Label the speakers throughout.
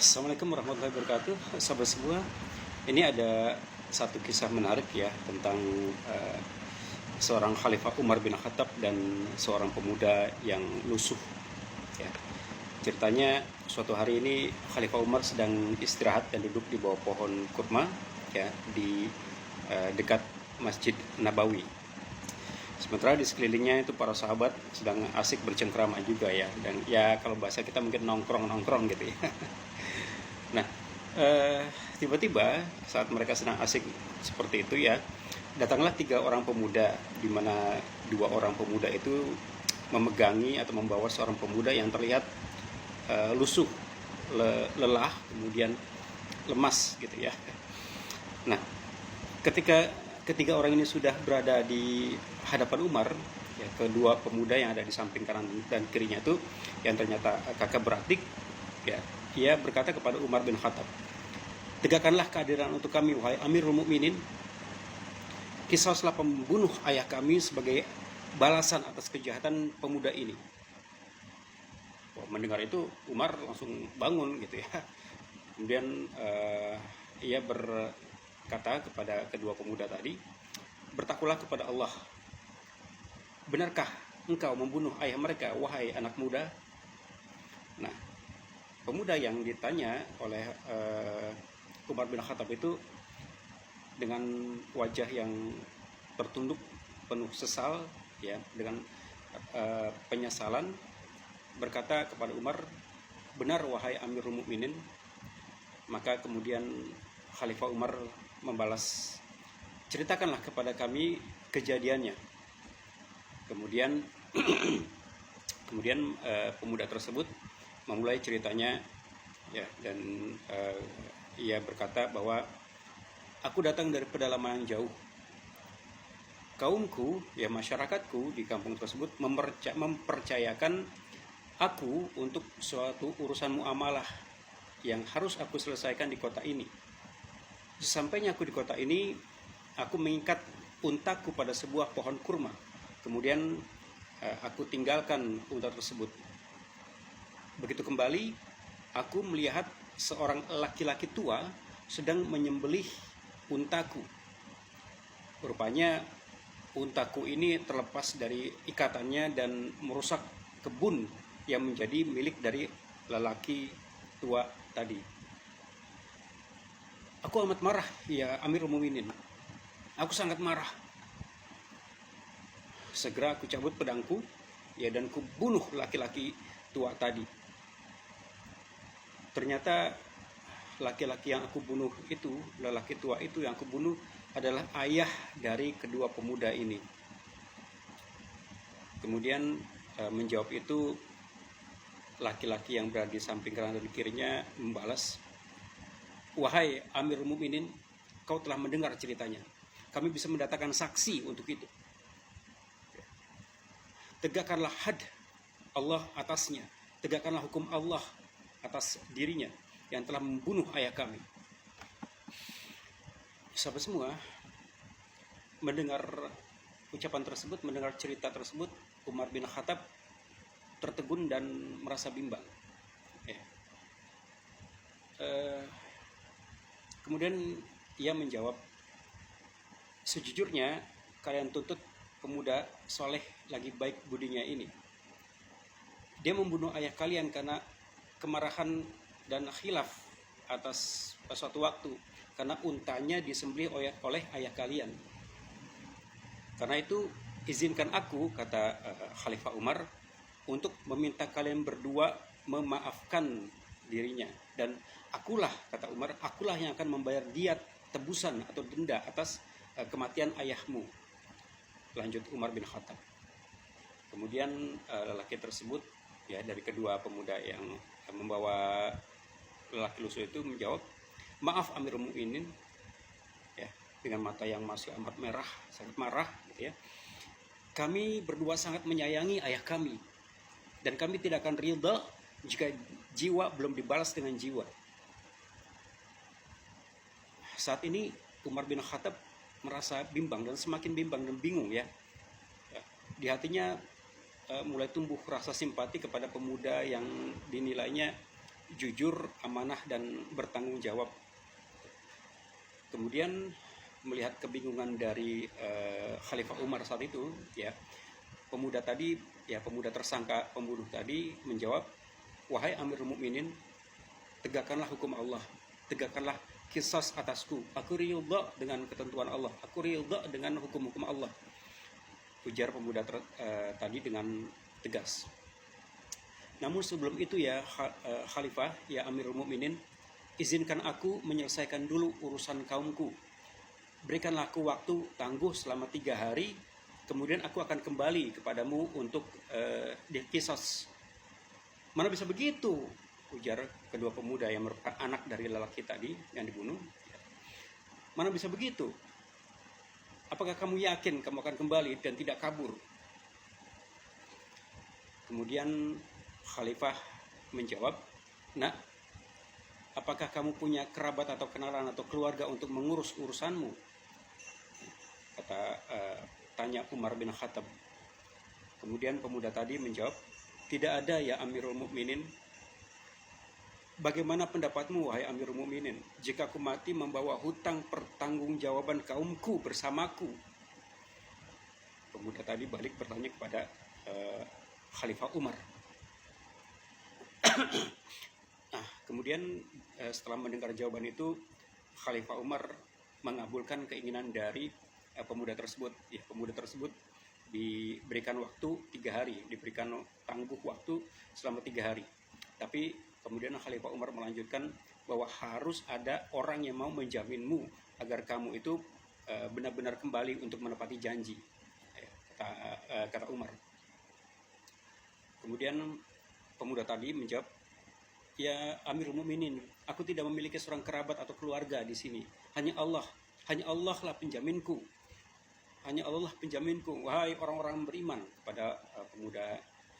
Speaker 1: Assalamualaikum warahmatullahi wabarakatuh, sahabat semua. Ini ada satu kisah menarik ya tentang uh, seorang Khalifah Umar bin Khattab dan seorang pemuda yang lusuh. Ya. Ceritanya suatu hari ini Khalifah Umar sedang istirahat dan duduk di bawah pohon kurma ya di dekat Masjid Nabawi. Sementara di sekelilingnya itu para sahabat sedang asik bercengkrama juga ya, dan ya kalau bahasa kita mungkin nongkrong-nongkrong gitu ya. Nah, tiba-tiba saat mereka sedang asik seperti itu ya, datanglah 3 orang pemuda, di mana 2 orang pemuda itu memegangi atau membawa seorang pemuda yang terlihat lusuh, lelah, kemudian lemas gitu ya. Nah, ketika ketiga orang ini sudah berada di hadapan Umar, ya, kedua pemuda yang ada di samping kanan dan kirinya itu yang ternyata kakak beradik, ya, ia berkata kepada Umar bin Khattab, "Tegakkanlah keadilan untuk kami, wahai Amirul Mukminin. Qisaslah pembunuh ayah kami sebagai balasan atas kejahatan pemuda ini." Mendengar itu Umar langsung bangun gitu ya. Kemudian ia berkata kepada kedua pemuda tadi, "Bertakwalah kepada Allah. Benarkah engkau membunuh ayah mereka, wahai anak muda?" Nah, pemuda yang ditanya oleh Umar bin Khattab itu dengan wajah yang tertunduk penuh sesal ya, dengan penyesalan berkata kepada Umar, "Benar wahai Amirul Mukminin." Maka kemudian Khalifah Umar membalas, "Ceritakanlah kepada kami kejadiannya." Kemudian pemuda tersebut memulai ceritanya ya, dan ia berkata bahwa, "Aku datang dari pedalaman yang jauh. Kaumku, ya masyarakatku di kampung tersebut mempercayakan aku untuk suatu urusan muamalah yang harus aku selesaikan di kota ini. Sesampainya aku di kota ini, aku mengikat untaku pada sebuah pohon kurma. Kemudian aku tinggalkan unta tersebut. Begitu kembali, aku melihat seorang laki-laki tua sedang menyembelih untaku. Rupanya untaku ini terlepas dari ikatannya dan merusak kebun yang menjadi milik dari lelaki tua tadi. Aku amat marah, ya Amirul Mukminin. Aku sangat marah. Segera aku cabut pedangku, ya, dan kubunuh laki-laki tua tadi. Ternyata laki-laki yang aku bunuh itu, lelaki tua itu yang aku bunuh adalah ayah dari kedua pemuda ini." Kemudian menjawab itu laki-laki yang berada di samping kanan dan kirinya membalas, "Wahai Amirul Mukminin, kau telah mendengar ceritanya. Kami bisa mendatangkan saksi untuk itu. Tegakkanlah had Allah atasnya. Tegakkanlah hukum Allah atas dirinya yang telah membunuh ayah kami." Sahabat semua, mendengar ucapan tersebut, mendengar cerita tersebut, Umar bin Khattab tertegun dan merasa bimbang. Ya. Kemudian ia menjawab, "Sejujurnya kalian tuntut pemuda soleh lagi baik budinya ini. Dia membunuh ayah kalian karena kemarahan dan khilaf atas suatu waktu, karena untanya disembelih oleh ayah kalian. Karena itu izinkan aku," kata Khalifah Umar, "untuk meminta kalian berdua memaafkan dirinya, dan akulah," kata Umar, "akulah yang akan membayar diat, tebusan atau denda atas kematian ayahmu." Lanjut Umar bin Khattab. Kemudian lelaki tersebut ya, dari kedua pemuda yang membawa lelaki lusuh itu menjawab, "Maaf Amirul Mukminin," ya, dengan mata yang masih amat merah, sangat marah gitu ya, "kami berdua sangat menyayangi ayah kami, dan kami tidak akan ridha jika jiwa belum dibalas dengan jiwa." Saat ini Umar bin Khattab merasa bimbang dan semakin bimbang dan bingung ya. Di hatinya mulai tumbuh rasa simpati kepada pemuda yang dinilainya jujur, amanah, dan bertanggung jawab. Kemudian melihat kebingungan dari Khalifah Umar saat itu, ya, pemuda tadi, ya, pemuda tersangka pembunuh tadi menjawab, wahai Amirul Mukminin, tegakkanlah hukum Allah, tegakkanlah kisas atasku. Aku ridha dengan ketentuan Allah, aku ridha dengan hukum-hukum Allah, ujar pemuda tadi dengan tegas. Namun sebelum itu ya Khalifah, ya Amirul Mukminin, izinkan aku menyelesaikan dulu urusan kaumku. Berikanlah aku waktu tangguh selama 3 hari, kemudian aku akan kembali kepadamu untuk dikisas. Mana bisa begitu, ujar kedua pemuda yang merupakan anak dari lelaki tadi yang dibunuh. Mana bisa begitu? Apakah kamu yakin kamu akan kembali dan tidak kabur? Kemudian Khalifah menjawab, nak, apakah kamu punya kerabat atau kenalan atau keluarga untuk mengurus urusanmu? Tanya Umar bin Khattab. Kemudian pemuda tadi menjawab, tidak ada ya Amirul Mukminin. Bagaimana pendapatmu wahai Amirul Mukminin, jika aku mati membawa hutang pertanggungjawaban kaumku bersamaku? Pemuda tadi balik bertanya kepada Khalifah Umar. Nah, kemudian setelah mendengar jawaban itu, Khalifah Umar mengabulkan keinginan dari pemuda tersebut. Ya, pemuda tersebut diberikan waktu 3 hari, diberikan tangguh waktu selama 3 hari. Tapi kemudian Khalifah Umar melanjutkan bahwa harus ada orang yang mau menjaminmu agar kamu itu benar-benar kembali untuk menepati janji, kata Umar. Kemudian pemuda tadi menjawab, ya Amirul Mukminin, aku tidak memiliki seorang kerabat atau keluarga di sini. Hanya Allah lah penjaminku. Hanya Allah lah penjaminku. Wahai orang-orang beriman, kepada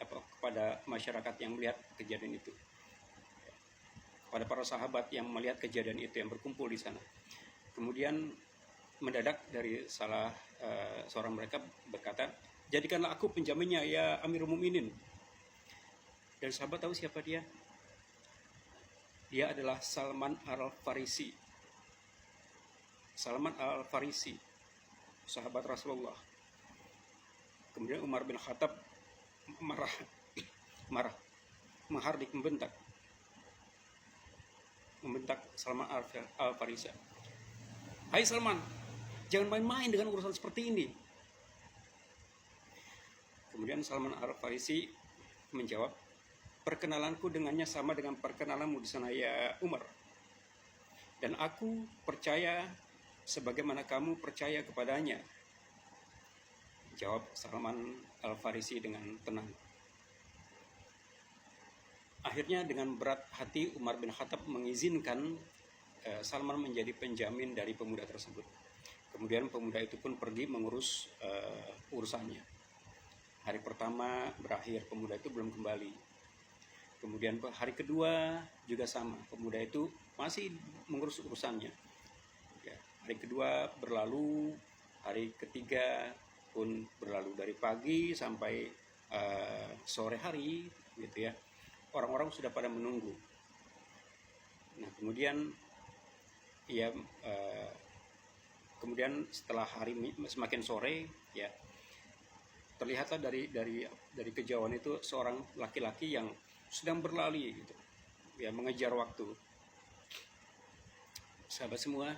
Speaker 1: kepada masyarakat yang melihat kejadian itu, pada para sahabat yang melihat kejadian itu yang berkumpul di sana. Kemudian mendadak dari salah seorang mereka berkata, jadikanlah aku penjaminnya ya Amirul Mukminin. Dan sahabat tahu siapa dia? Dia adalah Salman Al-Farisi. Salman Al-Farisi, sahabat Rasulullah. Kemudian Umar bin Khattab marah, menghardik, membentak Salman Al-Farisi. Hai Salman, jangan main-main dengan urusan seperti ini. Kemudian Salman Al-Farisi menjawab, perkenalanku dengannya sama dengan perkenalanmu di sana ya Umar. Dan aku percaya sebagaimana kamu percaya kepadanya, jawab Salman Al-Farisi dengan tenang. Akhirnya dengan berat hati Umar bin Khattab mengizinkan Salman menjadi penjamin dari pemuda tersebut. Kemudian pemuda itu pun pergi mengurus urusannya. Hari pertama berakhir, pemuda itu belum kembali. Kemudian hari kedua juga sama, pemuda itu masih mengurus urusannya. Ya, hari kedua berlalu, hari ketiga pun berlalu, dari pagi sampai sore hari, gitu ya. Orang-orang sudah pada menunggu. Nah, kemudian ya kemudian setelah hari semakin sore, ya terlihatlah dari kejauhan itu seorang laki-laki yang sedang berlari, gitu, ya, mengejar waktu. Sahabat semua,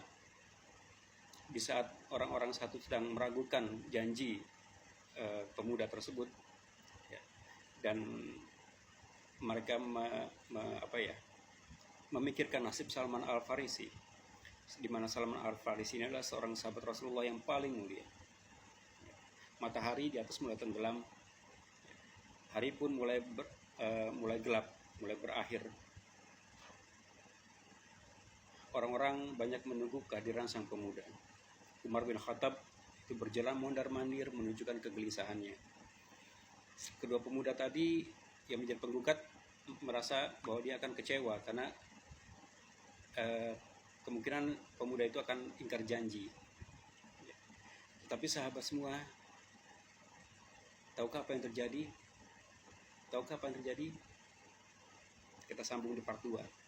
Speaker 1: di saat orang-orang satu sedang meragukan janji pemuda tersebut, ya, dan mereka memikirkan nasib Salman Al-Farisi, di mana Salman Al-Farisi ini adalah seorang sahabat Rasulullah yang paling mulia. Matahari di atas mulai tenggelam, hari pun mulai gelap, mulai berakhir. Orang-orang banyak menunggu kehadiran sang pemuda. Umar bin Khattab itu berjalan mondar-mandir menunjukkan kegelisahannya. Kedua pemuda tadi yang menjadi penggugat merasa bahwa dia akan kecewa karena kemungkinan pemuda itu akan ingkar janji. Tetapi sahabat semua, tahukah apa yang terjadi? Kita sambung di part 2.